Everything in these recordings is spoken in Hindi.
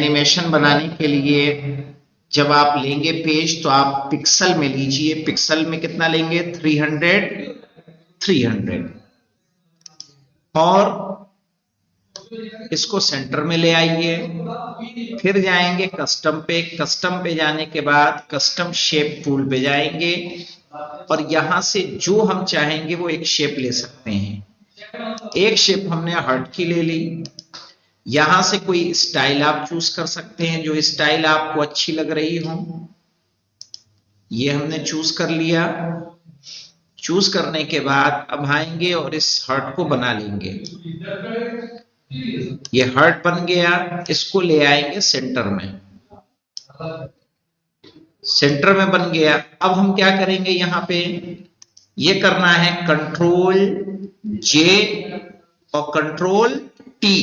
एनिमेशन बनाने के लिए जब आप लेंगे पेज तो आप पिक्सल में लीजिए। पिक्सल में कितना लेंगे? 300 और इसको सेंटर में ले आइए। फिर जाएंगे कस्टम पे। कस्टम पे जाने के बाद कस्टम शेप टूल पे जाएंगे और यहां से जो हम चाहेंगे वो एक शेप ले सकते हैं। एक शेप हमने हार्ट की ले ली। यहां से कोई स्टाइल आप चूज कर सकते हैं, जो स्टाइल आपको अच्छी लग रही हो। ये हमने चूज कर लिया। चूज करने के बाद अब आएंगे और इस हार्ट को बना लेंगे। ये हार्ट बन गया। इसको ले आएंगे सेंटर में। सेंटर में बन गया। अब हम क्या करेंगे? यहां पे ये करना है कंट्रोल जे और कंट्रोल टी।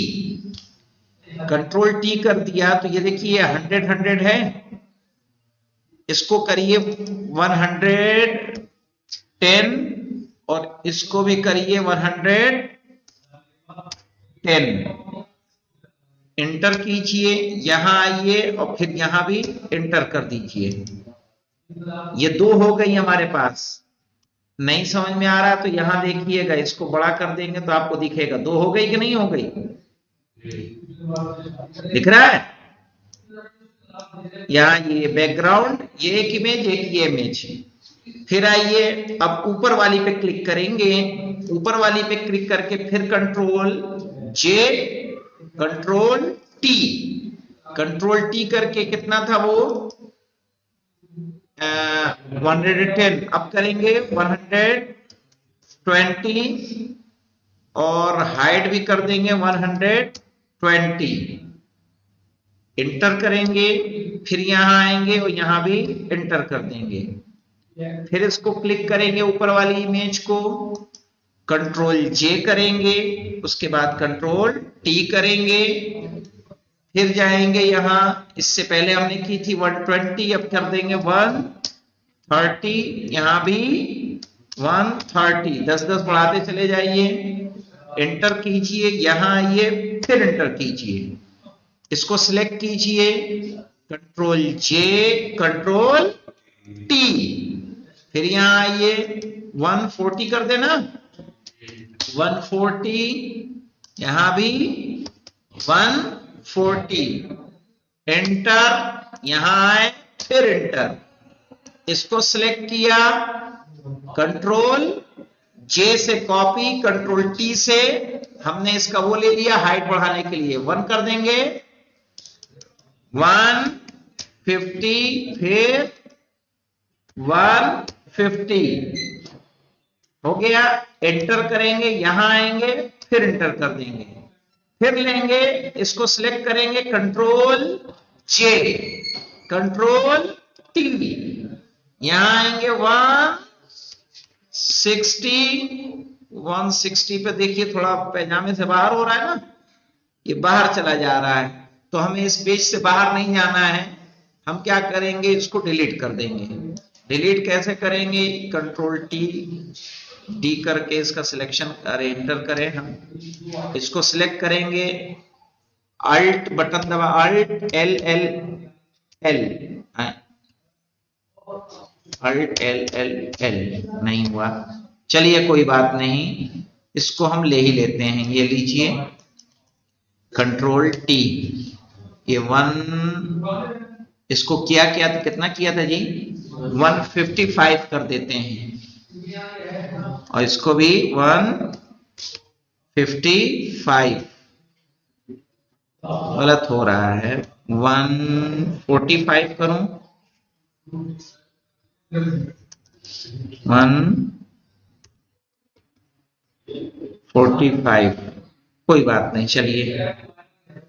कंट्रोल टी कर दिया तो ये देखिए 100 है। इसको करिए 110 और इसको भी करिए 110। एंटर कीजिए। यहां आइए और फिर यहां भी एंटर कर दीजिए। ये 2 हो गई हमारे पास। नहीं समझ में आ रहा तो यहां देखिएगा, इसको बड़ा कर देंगे तो आपको दिखेगा 2 हो गई कि नहीं हो गई? दिख रहा है? यहाँ ये बैकग्राउंड, ये एक इमेज, एक ये इमेज। फिर आइए अब ऊपर वाली पे क्लिक करेंगे। ऊपर वाली पे क्लिक करके फिर कंट्रोल जे कंट्रोल टी। कंट्रोल टी करके कितना था वो? 110। अब करेंगे 120 और हाइड भी कर देंगे 120। एंटर करेंगे। फिर यहां आएंगे और यहां भी एंटर कर देंगे। फिर इसको क्लिक करेंगे ऊपर वाली इमेज को। कंट्रोल जे करेंगे। उसके बाद कंट्रोल टी करेंगे। फिर जाएंगे यहां। इससे पहले हमने की थी 120, अब कर देंगे 130। यहां भी 130। 10-10 बढ़ाते चले जाइए। एंटर कीजिए। यहां आइए फिर एंटर कीजिए। इसको सिलेक्ट कीजिए। कंट्रोल जे कंट्रोल टी। फिर यहां आइए 140 कर देना। 140। यहां भी 140। एंटर। यहां आए फिर एंटर। इसको सिलेक्ट किया। कंट्रोल जे से कॉपी, कंट्रोल टी से हमने इसका वो ले लिया हाइट बढ़ाने के लिए। 1 कर देंगे 150। फिर 150 हो गया। एंटर करेंगे। यहां आएंगे फिर एंटर कर देंगे। फिर लेंगे इसको सिलेक्ट करेंगे कंट्रोल जे कंट्रोल टी। यहां आएंगे 160 पे देखिए थोड़ा पैजामे से बाहर हो रहा है ना, ये बाहर चला जा रहा है। तो हमें इस पेज से बाहर नहीं जाना है। हम क्या करेंगे? इसको डिलीट कर देंगे। डिलीट कैसे करेंगे? कंट्रोल टी डी करके इसका सिलेक्शन करें, एंटर करें। हम इसको सिलेक्ट करेंगे। अल्ट बटन दबा, alt L L L, alt L L L नहीं हुआ। चलिए कोई बात नहीं, इसको हम ले ही लेते हैं। ये लीजिए कंट्रोल टी। ये 1 इसको किया कितना किया था जी? 155 कर देते हैं और इसको भी 155। गलत हो रहा है। 145 करूं? 145 कोई बात नहीं। चलिए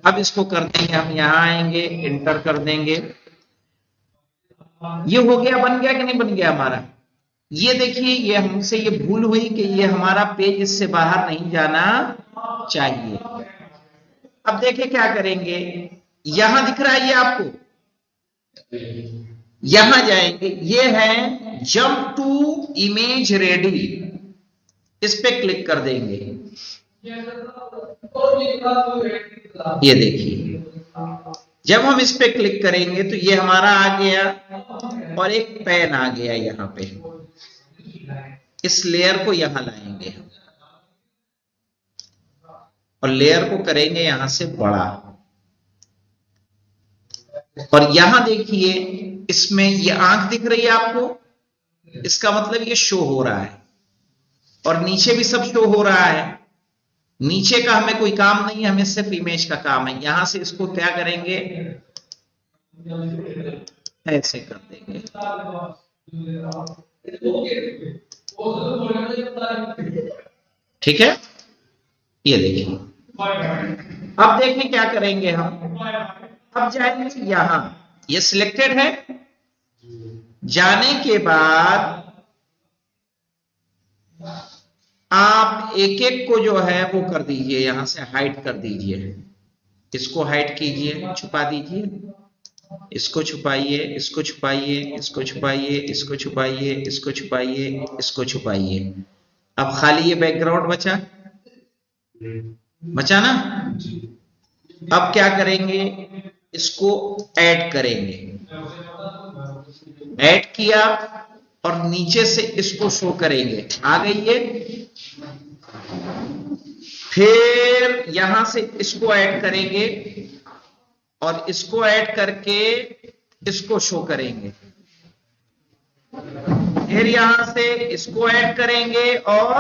अब इसको कर देंगे। हम यहां आएंगे, एंटर कर देंगे। ये हो गया, बन गया कि नहीं बन गया हमारा? ये देखिए, ये हमसे ये भूल हुई कि ये हमारा पेज इससे बाहर नहीं जाना चाहिए। अब देखिए क्या करेंगे। यहां दिख रहा है ये आपको? यहां जाएंगे। ये है जंप टू इमेज रेडी। इस पे क्लिक कर देंगे। ये देखिए जब हम इस पे क्लिक करेंगे तो ये हमारा आ गया और एक पेन आ गया यहां पे। इस लेयर को यहां लाएंगे और लेयर को करेंगे यहां से बड़ा, और यहां देखिए इसमें ये आंख दिख रही है आपको, इसका मतलब ये शो हो रहा है, और नीचे भी सब शो हो रहा है। नीचे का हमें कोई काम नहीं है, हमें सिर्फ इमेज का काम है। यहां से इसको क्या करेंगे, ऐसे कर देंगे। ठीक है, ये देखिए। अब देखें क्या करेंगे हम, अब जाएंगे यहां, ये सिलेक्टेड है। जाने के बाद आप एक एक को जो है वो कर दीजिए, यहां से हाइड कर दीजिए। इसको हाइड कीजिए, छुपा दीजिए, इसको छुपाइए, इसको छुपाइए, इसको छुपाइए, इसको छुपाइए, इसको छुपाइए, इसको छुपाइए। अब खाली ये बैकग्राउंड बचा, बचा ना। अब क्या करेंगे, इसको ऐड करेंगे। ऐड किया और नीचे से इसको शो करेंगे, आ गई ये। फिर यहां से इसको ऐड करेंगे और इसको ऐड करके इसको शो करेंगे। फिर यहां से इसको ऐड करेंगे और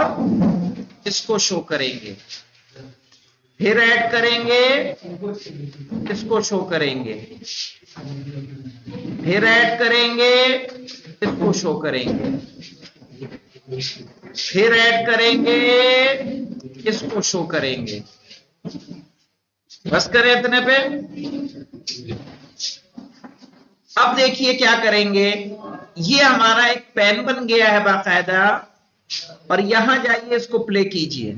इसको शो करेंगे। फिर ऐड करेंगे, इसको शो करेंगे। फिर ऐड करेंगे, इसको शो करेंगे। फिर ऐड करेंगे, इसको शो करेंगे। बस करें इतने पे। अब देखिए क्या करेंगे, ये हमारा एक पेन बन गया है बाकायदा, और यहां जाइए इसको प्ले कीजिए।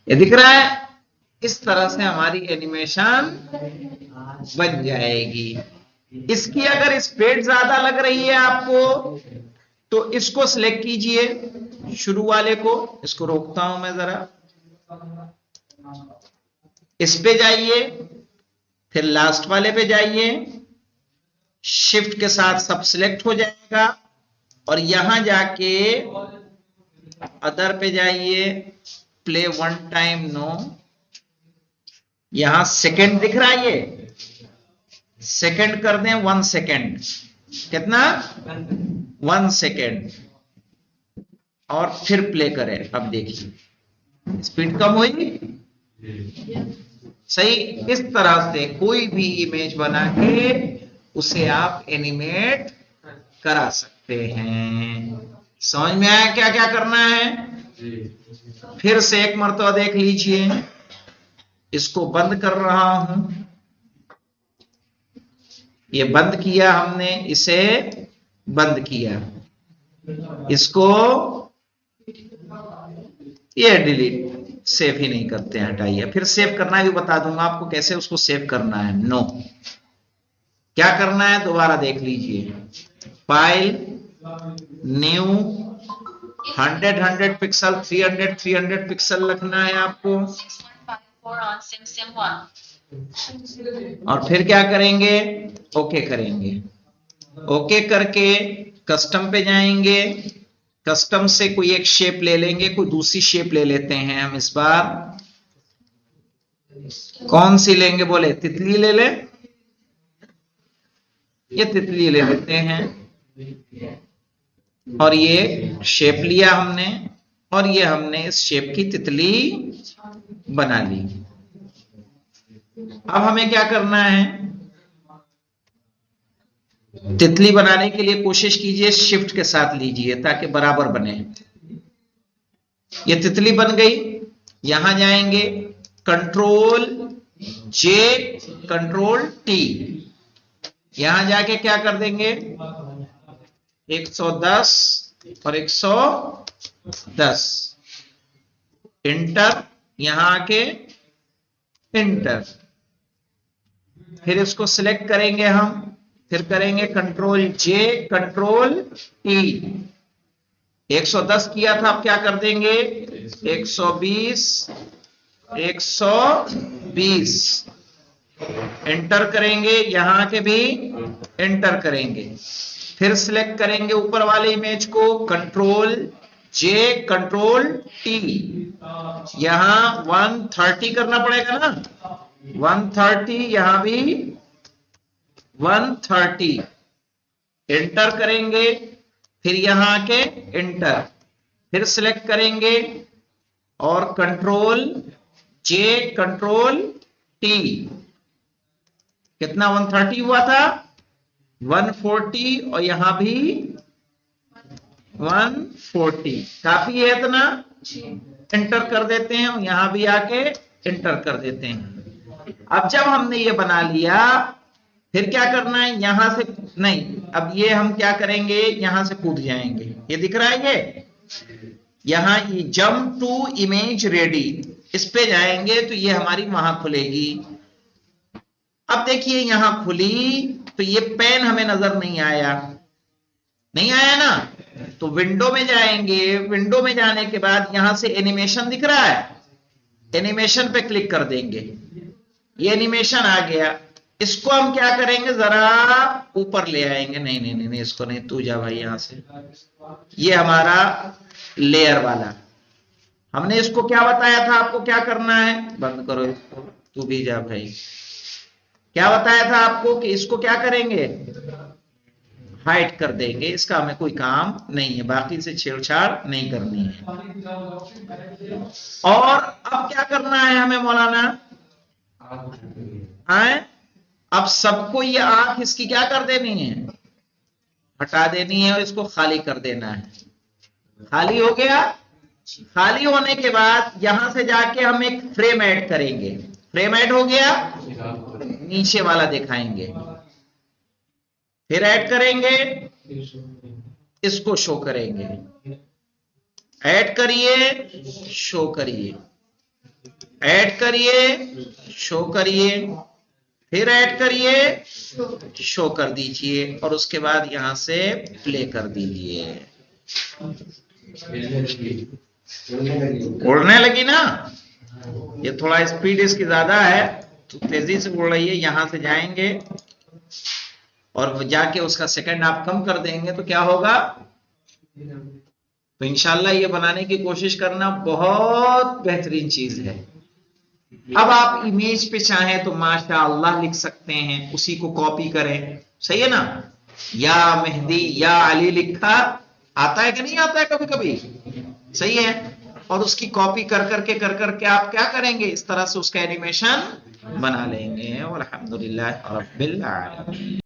ये दिख रहा है, इस तरह से हमारी एनिमेशन बन जाएगी। इसकी अगर स्पीड ज्यादा लग रही है आपको तो इसको सिलेक्ट कीजिए, शुरू वाले को। इसको रोकता हूं मैं जरा, इस पे जाइए, फिर लास्ट वाले पे जाइए, शिफ्ट के साथ सब सिलेक्ट हो जाएगा, और यहां जाके अदर पे जाइए, प्ले वन टाइम नो। यहां सेकंड दिख रहा है, ये सेकंड कर दें 1 सेकंड। कितना, 1 सेकंड, और फिर प्ले करें। अब देखिए स्पीड कम हुई, सही। इस तरह से कोई भी इमेज बना के उसे आप एनिमेट करा सकते हैं। समझ में आया क्या क्या करना है? फिर से एक मर्तबा देख लीजिए। इसको बंद कर रहा हूं, ये बंद किया हमने, इसे बंद किया, इसको ये डिलीट, सेव ही नहीं करते हैं, हटाइए। फिर सेव करना भी बता दूंगा आपको कैसे उसको सेव करना है। नो, क्या करना है दोबारा देख लीजिए। फाइल, न्यू, 100 पिक्सल, 300 पिक्सल रखना है आपको। और फिर क्या करेंगे, ओके करेंगे। ओके करके कस्टम पे जाएंगे, कस्टम से कोई एक शेप ले लेंगे, कोई दूसरी शेप ले लेते हैं हम इस बार। कौन सी लेंगे बोले, तितली ले ले, ये तितली ले लेते हैं। और ये शेप लिया हमने, और ये हमने इस शेप की तितली बना ली। अब हमें क्या करना है, तितली बनाने के लिए कोशिश कीजिए शिफ्ट के साथ लीजिए ताकि बराबर बने। ये तितली बन गई। यहां जाएंगे, कंट्रोल जे, कंट्रोल टी। यहां जाके क्या कर देंगे, 110 और 110, इंटर। यहां आके इंटर, फिर इसको सिलेक्ट करेंगे हम, फिर करेंगे कंट्रोल जे, कंट्रोल टी। 110 किया था, अब क्या कर देंगे 120, 120 एंटर करेंगे, यहां के भी एंटर करेंगे, फिर सिलेक्ट करेंगे ऊपर वाले इमेज को, कंट्रोल जे कंट्रोल टी, यहां 130 करना पड़ेगा ना, 130, यहां भी 130 एंटर करेंगे, फिर यहां के एंटर, फिर सिलेक्ट करेंगे और कंट्रोल जे कंट्रोल टी, कितना 130 हुआ था 140, और यहां भी 140, काफी है इतना, एंटर कर देते हैं, यहां भी आके एंटर कर देते हैं। अब जब हमने ये बना लिया, फिर क्या करना है, यहां से नहीं, अब ये हम क्या करेंगे, यहां से कूद जाएंगे, ये दिख रहा है, ये यहां जंप टू इमेज रेडी, इस पे जाएंगे तो ये हमारी वहां खुलेगी। अब देखिए यहां खुली तो ये पेन हमें नजर नहीं आया, नहीं आया ना, तो विंडो में जाएंगे, विंडो में जाने के बाद यहां से एनिमेशन दिख रहा है, एनिमेशन पे क्लिक कर देंगे, ये एनिमेशन आ गया, इसको हम क्या करेंगे जरा ऊपर ले आएंगे, नहीं नहीं नहीं, नहीं इसको नहीं, तू जा भाई यहां से, ये हमारा लेयर वाला, हमने इसको क्या बताया था आपको क्या करना है, बंद करो इसको, तू भी जा भाई, क्या बताया था आपको कि इसको क्या करेंगे, हाइड कर देंगे, इसका हमें कोई काम नहीं है, बाकी से छेड़छाड़ नहीं करनी है। और अब क्या करना है हमें मौलाना, आए अब सबको ये आंख इसकी क्या कर देनी है, हटा देनी है, और इसको खाली कर देना है, खाली हो गया, खाली होने के बाद यहां से जाके हम एक फ्रेम ऐड करेंगे, फ्रेम ऐड हो गया, नीचे वाला दिखाएंगे, फिर ऐड करेंगे, इसको शो करेंगे, ऐड करिए शो करिए, ऐड करिए शो करिए, फिर ऐड करिए शो कर दीजिए, और उसके बाद यहां से प्ले कर दीजिए, उड़ने लगी ना, ये थोड़ा स्पीड इसकी ज्यादा है तो तेजी से उड़ रही है, यहां से जाएंगे और जाके उसका सेकंड आप कम कर देंगे तो क्या होगा, तो इंशाल्लाह ये बनाने की कोशिश करना, बहुत बेहतरीन चीज है। अब आप इमेज पे चाहें तो माशाअल्लाह लिख सकते हैं, उसी को कॉपी करें, सही है ना, या मेहदी या अली लिखा आता है कि नहीं आता है कभी कभी, सही है, और उसकी कॉपी कर करके आप क्या करेंगे, इस तरह से उसका एनिमेशन बना लेंगे। और अल्हम्दुलिल्लाह रब्बिल आलमीन।